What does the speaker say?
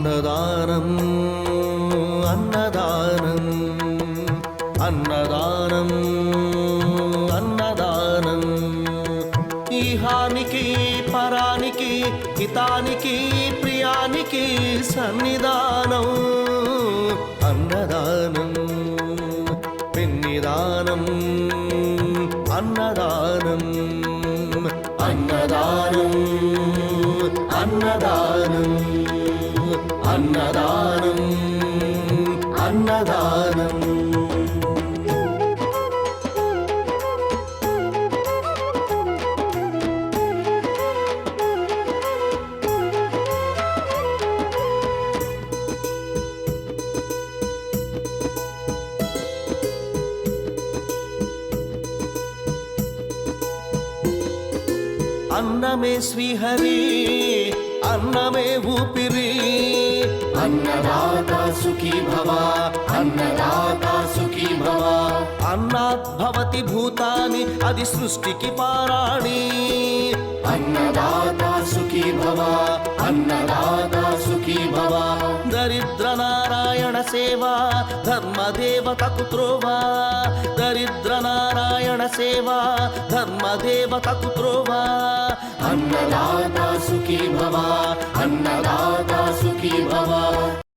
అన్నదానం అన్నదానం అన్నదానం అన్నదానం ఈహానికి పరానికి హితానికి ప్రియానికి సన్నిధానం అన్నదానం పెన్నిదానం అన్నదానం అన్నదానం అన్నదానం అన్నదానం అన్నదానం అన్నమే శ్రీహరి అన్నమే ఊపిరి అన్నదాత సుఖీ భవ అన్నదాత సుఖీ భవ అన్నాత్ భవతి భూతాని అది సృష్టికి పారాణి అన్నదాత సుఖీ భవ అన్నదాత సుఖీ భవ దరిద్ర నారాయణ సేవా ధర్మదేవతకు త్రోవా దరిద్ర నారాయణ సేవా ధర్మదేవతకు త్రోవా అన్నదాత సుఖీ భవ అన్నదాత సుఖీ భవ